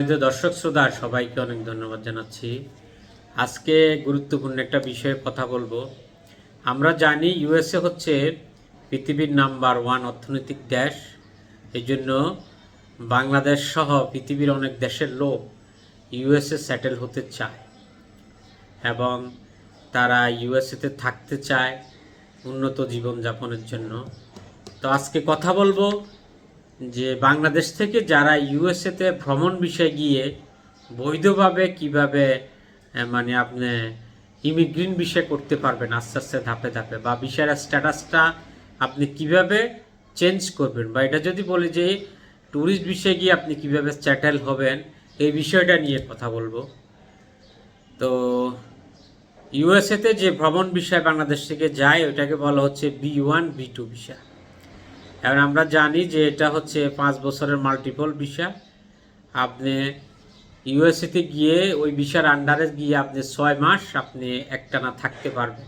দর্শক শ্রোতা সবাইকে অনেক ধন্যবাদ জানাচ্ছি। আজকে গুরুত্বপূর্ণ একটা বিষয়ে কথা বলবো। আমরা জানি ইউএসএ হচ্ছে পৃথিবীর নাম্বার 1 অর্থনৈতিক দেশ। এই জন্য বাংলাদেশ সহ পৃথিবীর অনেক দেশের লোক ইউএসএ সেটেল হতে চায় এবং তারা ইউএসএতে থাকতে চায় উন্নত জীবনযাপনের জন্য। তো আজকে কথা বলবো যে বাংলাদেশ থেকে যারা ইউএসএতে ভ্রমণ বিষয়ে গিয়ে বৈধভাবে কিভাবে মানে আপনি ইমিগ্রেন্ট বিষয় করতে পারবেন আস্তে আস্তে ধাপে ধাপে, বা বিষয়ের স্ট্যাটাসটা আপনি কিভাবে চেঞ্জ করবেন, বা এটা যদি বলি যে ট্যুরিস্ট বিষয়ে গিয়ে আপনি কিভাবে সেটেল হবেন, এই বিষয়টা নিয়ে কথা বলবো। তো ইউএসএতে যে ভ্রমণ বিষয় বাংলাদেশ থেকে যায় ওইটাকে বলা হচ্ছে B1 B2 ভিসা। এখন আমরা জানি যে এটা হচ্ছে 5 বছরের মাল্টিপল ভিসা। আপনি ইউএসএতে গিয়ে ওই ভিসার আন্ডারে গিয়ে আপনি 6 মাস আপনি একটানা থাকতে পারবেন।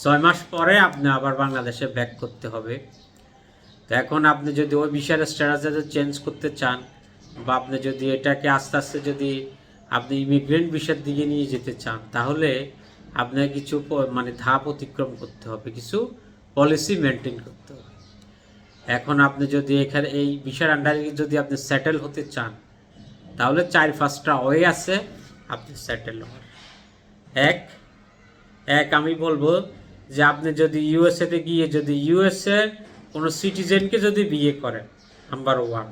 6 মাস পরে আপনি আবার বাংলাদেশে ব্যাক করতে হবে। তো এখন আপনি যদি ওই ভিসার স্ট্যাটাস চেঞ্জ করতে চান, বা আপনি যদি এটাকে আস্তে আস্তে যদি আপনি ইমিগ্রেন্ট ভিসার দিকে নিয়ে যেতে চান, তাহলে আপনার কিছু মানে ধাপ অতিক্রম করতে হবে, কিছু পলিসি মেনটেন করতে হবে। এখন আপনি যদি এখানে এই ভিসার আন্ডারে যদি আপনি সেটেল হতে চান, তাহলে 4-5টা ওয়ে আছে আপনি সেটেল হওয়ার। এক আমি বলবো যে আপনি যদি ইউএসএতে গিয়ে যদি ইউএসএ কোনো সিটিজেনকে যদি বিয়ে করেন, নাম্বার 1,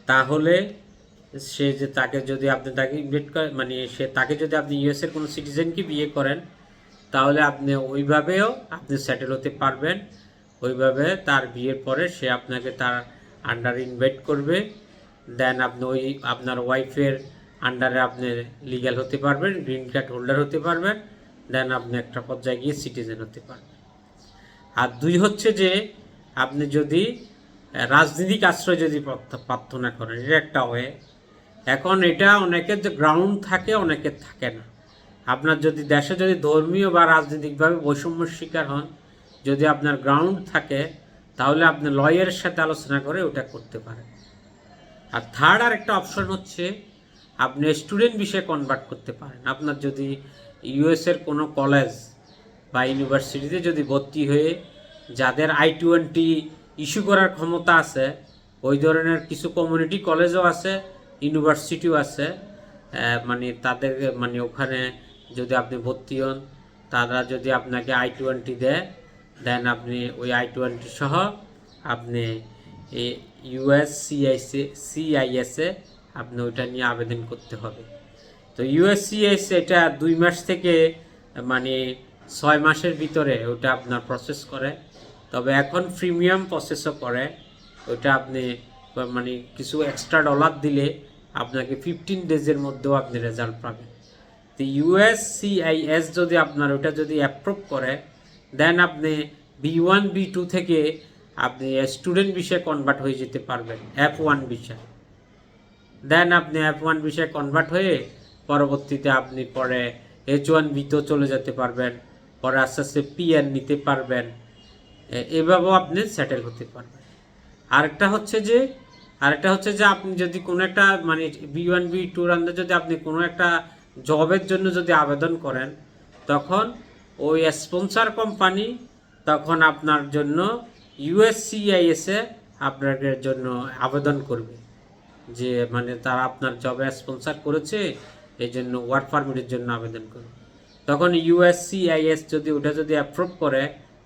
তাহলে সে যে তাকে যদি আপনি তাকে ইনভাইট করেন, মানে তাকে যদি আপনি ইউএসএর কোনো সিটিজেনকে বিয়ে করেন, তাহলে আপনি ওইভাবেও আপনি সেটেল হতে পারবেন। ওইভাবে তার বিয়ের পরে সে আপনাকে তার আন্ডারে ইনভাইট করবে, দেন আপনি ওই আপনার ওয়াইফের আন্ডারে আপনি লিগ্যাল হতে পারবেন, গ্রিন কার্ড হোল্ডার হতে পারবেন, দেন আপনি একটা পর্যায়ে গিয়ে সিটিজেন হতে পারবেন। আর 2 হচ্ছে যে আপনি যদি রাজনৈতিক আশ্রয় যদি প্রার্থনা করেন, এটা একটা ওয়ে। এখন এটা অনেকের যে গ্রাউন্ড থাকে, অনেকের থাকে না। আপনার যদি দেশে যদি ধর্মীয় বা রাজনৈতিকভাবে বৈষম্যের শিকার হন, যদি আপনার গ্রাউন্ড থাকে, তাহলে আপনি লয়ারের সাথে আলোচনা করে ওটা করতে পারেন। আর থার্ড আর একটা অপশন হচ্ছে আপনি স্টুডেন্ট বিষয়ে কনভার্ট করতে পারেন। আপনার যদি ইউএসের কোনো কলেজ বা ইউনিভার্সিটিতে যদি ভর্তি হয়ে যাদের I-20 ইস্যু করার ক্ষমতা আছে, ওই ধরনের কিছু কমিউনিটি কলেজও আছে, ইউনিভার্সিটিও আছে, মানে তাদের মানে ওখানে যদি আপনি ভর্তি হন, তারা যদি আপনাকে I-20 দেয়, দেন আপনি ওই I-20 সহ আপনি সিআইএসে আপনি ওইটা নিয়ে আবেদন করতে হবে। তো ইউএসসিআইএস এটা 2 মাস থেকে মানে 6 মাসের ভিতরে ওটা আপনার প্রসেস করে। তবে এখন প্রিমিয়াম প্রসেসও করে। ওইটা আপনি মানে কিছু এক্সট্রা ডলার দিলে আপনাকে 15 ডেজের মধ্যেও আপনি রেজাল্ট পাবেন। তো ইউএসসিআইএস যদি আপনার ওটা যদি অ্যাপ্রুভ করে, দেন আপনি B1 B2 থেকে আপনি স্টুডেন্ট বিষয়ে কনভার্ট হয়ে যেতে পারবেন F1 বিষয়। দেন আপনি F1 বিষয়ে কনভার্ট হয়ে পরবর্তীতে আপনি পরে H1B-তেও চলে যেতে পারবেন, পরে আস্তে আস্তে PR নিতে পারবেন, এভাবেও আপনি সেটেল হতে পারবেন। আরেকটা হচ্ছে যে আপনি যদি কোনো একটা মানে B1 B2 আন্ডারে যদি আপনি কোনো একটা জবের জন্য যদি আবেদন করেন, তখন ওই স্পন্সর কোম্পানি তখন আপনার জন্য ইউএসসিআইএসে আপনার জন্য আবেদন করবে, যে মানে তারা আপনার জবে স্পন্সর করেছে, এই জন্য ওয়ার্ক পারমিটের জন্য আবেদন করবে। তখন ইউএসসিআইএস যদি ওটা যদি অ্যাপ্রুভ করে,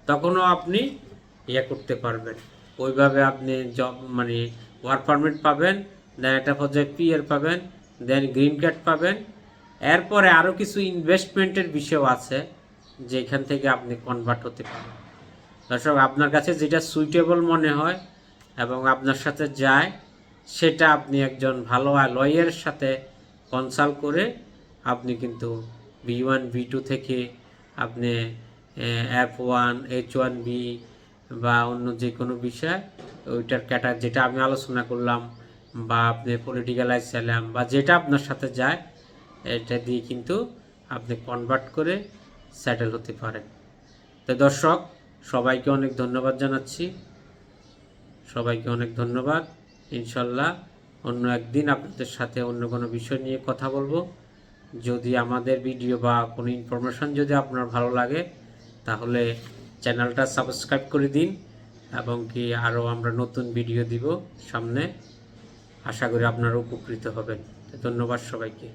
তখনও আপনি ইয়ে করতে পারবেন। ওইভাবে আপনি জব মানে ওয়ার্ক পারমিট পাবেন, দেন একটা পর্যায়ে PR পাবেন, দেন গ্রিন কার্ড পাবেন। এরপরে আরও কিছু ইনভেস্টমেন্টের বিষয় আছে যেখান থেকে আপনি কনভার্ট হতে পারেন। দর্শক, আপনার কাছে যেটা সুইটেবল মনে হয় এবং আপনার সাথে যায়, সেটা আপনি একজন ভালো লয়ারের সাথে কনসাল্ট করে আপনি কিন্তু B1 B2 থেকে আপনি F1 H1B বা অন্য যে কোনো বিষয় ওইটার যেটা আমি আলোচনা করলাম, বা আপনি পলিটিক্যাল অ্যাসাইলাম বা যেটা আপনার সাথে যায়, এটা দিয়ে কিন্তু আপনি কনভার্ট করে সেটেল হতে পারেন। তো দর্শক, সবাইকে অনেক ধন্যবাদ জানাচ্ছি, সবাইকে অনেক ধন্যবাদ। ইনশাল্লাহ অন্য একদিন আপনাদের সাথে অন্য কোনো বিষয় নিয়ে কথা বলবো। যদি আমাদের ভিডিও বা কোনো ইনফরমেশন যদি আপনার ভালো লাগে তাহলে চ্যানেলটা সাবস্ক্রাইব করে দিন, এবং কি আরও আমরা নতুন ভিডিও দিব সামনে। আশা করি আপনারা উপকৃত হবেন। ধন্যবাদ সবাইকে।